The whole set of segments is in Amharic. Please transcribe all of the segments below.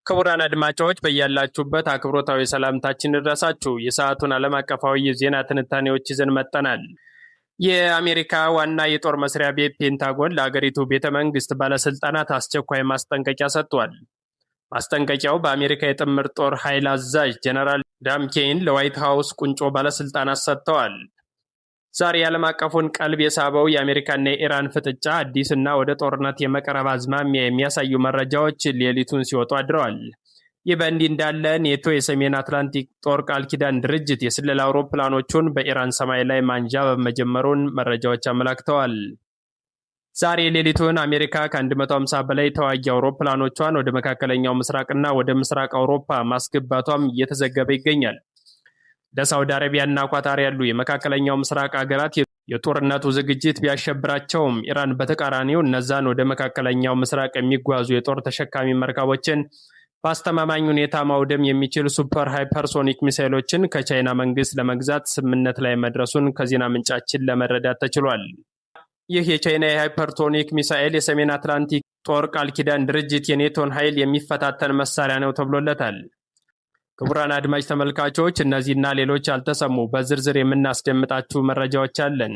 ክቡራን አድማጮች በያላችሁበት አክብሮታዊ ሰላምታችን ይድረሳችሁ። የሰዓቱን ዓለም አቀፋዊ የዜና ትንታኔዎች ይዘን መጥተናል። የአሜሪካ ዋና የጦር መስሪያ ቤት ፔንታጎን ለአገሪቱ ቤተ መንግስት ባለስልጣናት አስቸኳይ ማስጠንቀቂያ ሰጥቷል። ማስጠንቀቂያው በአሜሪካ የጥምር ጦር ኃይል አዛዥ ጀነራል ዳምኬን ለዋይት ሃውስ ቁንጮ ባለስልጣናት ሰጥተዋል። ዛሬ የዓለም አቀፉን ቀልብ የሳበው የአሜሪካና የኢራን ፍጥጫ አዲስና ወደ ጦርነት የመቀረብ አዝማሚያ የሚያሳዩ መረጃዎች ሌሊቱን ሲወጡ አድረዋል። ይህ በእንዲህ እንዳለ ኔቶ የሰሜን አትላንቲክ ጦር ቃል ኪዳን ድርጅት የስለላ አውሮፕላኖቹን በኢራን ሰማይ ላይ ማንዣበብ መጀመሩን መረጃዎች አመላክተዋል። ዛሬ ሌሊቱን አሜሪካ ከ150 በላይ ተዋጊ አውሮፕላኖቿን ወደ መካከለኛው ምስራቅና ወደ ምስራቅ አውሮፓ ማስገባቷም እየተዘገበ ይገኛል። እንደ ሳውዲ አረቢያና ኳታር ያሉ የመካከለኛው ምስራቅ ሀገራት የጦርነቱ ዝግጅት ቢያሸብራቸውም ኢራን በተቃራኒው እነዛን ወደ መካከለኛው ምስራቅ የሚጓዙ የጦር ተሸካሚ መርከቦችን በአስተማማኝ ሁኔታ ማውደም የሚችል ሱፐር ሃይፐርሶኒክ ሚሳይሎችን ከቻይና መንግስት ለመግዛት ስምምነት ላይ መድረሱን ከዜና ምንጫችን ለመረዳት ተችሏል። ይህ የቻይና የሃይፐርሶኒክ ሚሳይል የሰሜን አትላንቲክ ጦር ቃል ኪዳን ድርጅት የኔቶን ኃይል የሚፈታተን መሳሪያ ነው ተብሎለታል። ክቡራን አድማጭ ተመልካቾች እነዚህና ሌሎች ያልተሰሙ በዝርዝር የምናስደምጣችሁ መረጃዎች አለን።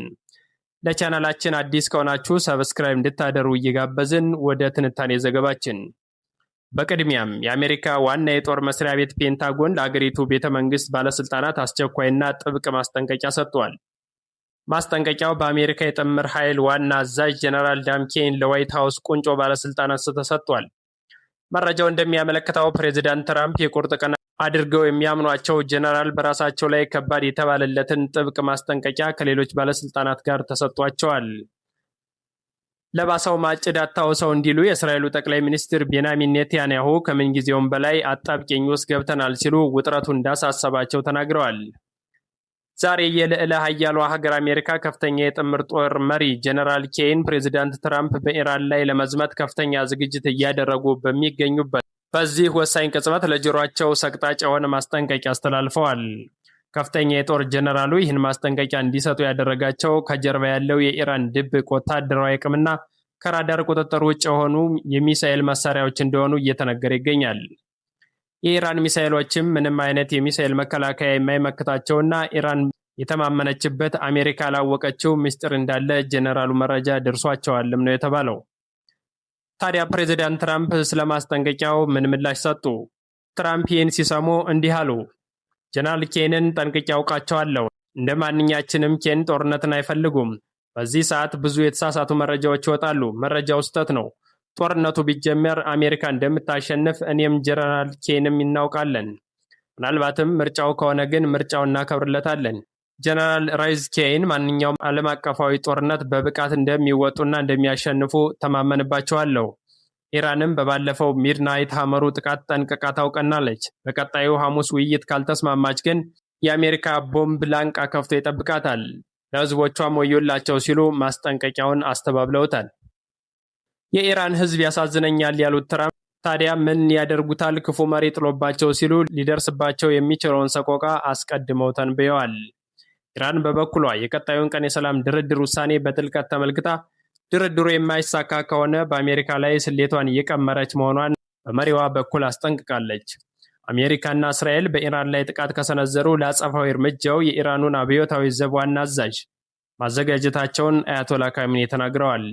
ለቻናላችን አዲስ ከሆናችሁ ሰብስክራይብ እንድታደርጉ እየጋበዝን ወደ ትንታኔ ዘገባችን። በቅድሚያም የአሜሪካ ዋና የጦር መስሪያ ቤት ፔንታጎን ለአገሪቱ ቤተ መንግስት ባለስልጣናት አስቸኳይና ጥብቅ ማስጠንቀቂያ ሰጥቷል። ማስጠንቀቂያው በአሜሪካ የጥምር ኃይል ዋና አዛዥ ጀነራል ዳምኬን ለዋይት ሃውስ ቁንጮ ባለስልጣናት ተሰጥቷል። መረጃው እንደሚያመለክተው ፕሬዚዳንት ትራምፕ የቁርጥ ቀን አድርገው የሚያምኗቸው ጀነራል በራሳቸው ላይ ከባድ የተባለለትን ጥብቅ ማስጠንቀቂያ ከሌሎች ባለስልጣናት ጋር ተሰጥቷቸዋል። ለባሰው ማጭድ አታውሰው እንዲሉ የእስራኤሉ ጠቅላይ ሚኒስትር ቤንያሚን ኔታንያሁ ከምንጊዜውም በላይ አጣብቂኝ ውስጥ ገብተናል ሲሉ ውጥረቱ እንዳሳሰባቸው ተናግረዋል። ዛሬ የልዕለ ኃያሏ ሀገር አሜሪካ ከፍተኛ የጥምር ጦር መሪ ጀነራል ኬን ፕሬዚዳንት ትራምፕ በኢራን ላይ ለመዝመት ከፍተኛ ዝግጅት እያደረጉ በሚገኙበት በዚህ ወሳኝ ቅጽበት ለጆሮአቸው ሰቅጣጭ የሆነ ማስጠንቀቂያ አስተላልፈዋል። ከፍተኛ የጦር ጀነራሉ ይህን ማስጠንቀቂያ እንዲሰጡ ያደረጋቸው ከጀርባ ያለው የኢራን ድብቅ ወታደራዊ አቅምና ከራዳር ቁጥጥር ውጭ የሆኑ የሚሳኤል መሳሪያዎች እንደሆኑ እየተነገረ ይገኛል። የኢራን ሚሳኤሎችም ምንም አይነት የሚሳኤል መከላከያ የማይመክታቸውና ኢራን የተማመነችበት አሜሪካ ላወቀችው ምስጢር እንዳለ ጀነራሉ መረጃ ደርሷቸዋልም ነው የተባለው። ታዲያ ፕሬዚዳንት ትራምፕ ስለ ማስጠንቀቂያው ምን ምላሽ ሰጡ? ትራምፕ ይህን ሲሰሙ እንዲህ አሉ። ጀነራል ኬንን ጠንቅቄ ያውቃቸዋለሁ። እንደ ማንኛችንም ኬን ጦርነትን አይፈልጉም። በዚህ ሰዓት ብዙ የተሳሳቱ መረጃዎች ይወጣሉ። መረጃው ስህተት ነው። ጦርነቱ ቢጀመር አሜሪካ እንደምታሸንፍ እኔም ጀነራል ኬንም እናውቃለን። ምናልባትም ምርጫው ከሆነ ግን ምርጫው እናከብርለታለን። ጀነራል ራይዝ ኬን ማንኛውም ዓለም አቀፋዊ ጦርነት በብቃት እንደሚወጡና እንደሚያሸንፉ ተማመንባቸዋለሁ። ኢራንም በባለፈው ሚድናይት ሀመሩ ጥቃት ጠንቅቃ ታውቀናለች። በቀጣዩ ሐሙስ ውይይት ካልተስማማች ግን የአሜሪካ ቦምብ ላንቃ ከፍቶ ይጠብቃታል። ለህዝቦቿም ወዮላቸው ሲሉ ማስጠንቀቂያውን አስተባብለውታል። የኢራን ህዝብ ያሳዝነኛል ያሉት ትራምፕ ታዲያ ምን ያደርጉታል? ክፉ መሪ ጥሎባቸው ሲሉ ሊደርስባቸው የሚችለውን ሰቆቃ አስቀድመው ተንብየዋል። ኢራን በበኩሏ የቀጣዩን ቀን የሰላም ድርድር ውሳኔ በጥልቀት ተመልክታ ድርድሩ የማይሳካ ከሆነ በአሜሪካ ላይ ስሌቷን እየቀመረች መሆኗን በመሪዋ በኩል አስጠንቅቃለች። አሜሪካና እስራኤል በኢራን ላይ ጥቃት ከሰነዘሩ ለአጸፋዊ እርምጃው የኢራኑን አብዮታዊ ዘብ ዋና አዛዥ ማዘጋጀታቸውን አያቶላ ካሚኔ ተናግረዋል።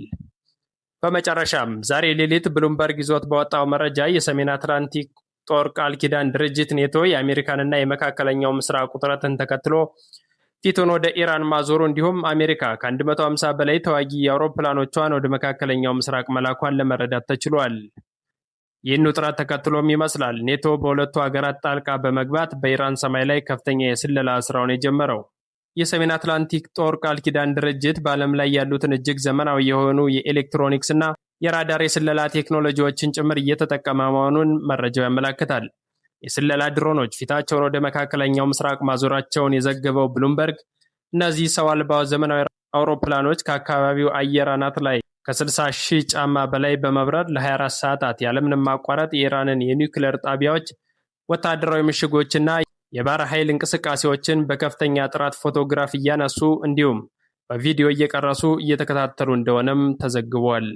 በመጨረሻም ዛሬ ሌሊት ብሉምበርግ ይዞት በወጣው መረጃ የሰሜን አትላንቲክ ጦር ቃል ኪዳን ድርጅት ኔቶ የአሜሪካንና የመካከለኛው ምስራቅ ውጥረትን ተከትሎ ፊቱን ወደ ኢራን ማዞሩ እንዲሁም አሜሪካ ከ150 በላይ ተዋጊ አውሮፕላኖቿን ወደ መካከለኛው ምስራቅ መላኳን ለመረዳት ተችሏል። ይህን ውጥረት ተከትሎም ይመስላል ኔቶ በሁለቱ ሀገራት ጣልቃ በመግባት በኢራን ሰማይ ላይ ከፍተኛ የስለላ ስራውን የጀመረው። የሰሜን አትላንቲክ ጦር ቃል ኪዳን ድርጅት በዓለም ላይ ያሉትን እጅግ ዘመናዊ የሆኑ የኤሌክትሮኒክስ እና የራዳር የስለላ ቴክኖሎጂዎችን ጭምር እየተጠቀመ መሆኑን መረጃው ያመለክታል። የስለላ ድሮኖች ፊታቸውን ወደ መካከለኛው ምስራቅ ማዞራቸውን የዘገበው ብሉምበርግ እነዚህ ሰው አልባ ዘመናዊ አውሮፕላኖች ከአካባቢው አየር አናት ላይ ከ60 ሺህ ጫማ በላይ በመብረር ለ24 ሰዓታት ያለምንም ማቋረጥ የኢራንን የኒውክሌር ጣቢያዎች፣ ወታደራዊ ምሽጎችና የባህር ኃይል እንቅስቃሴዎችን በከፍተኛ ጥራት ፎቶግራፍ እያነሱ እንዲሁም በቪዲዮ እየቀረሱ እየተከታተሉ እንደሆነም ተዘግቧል።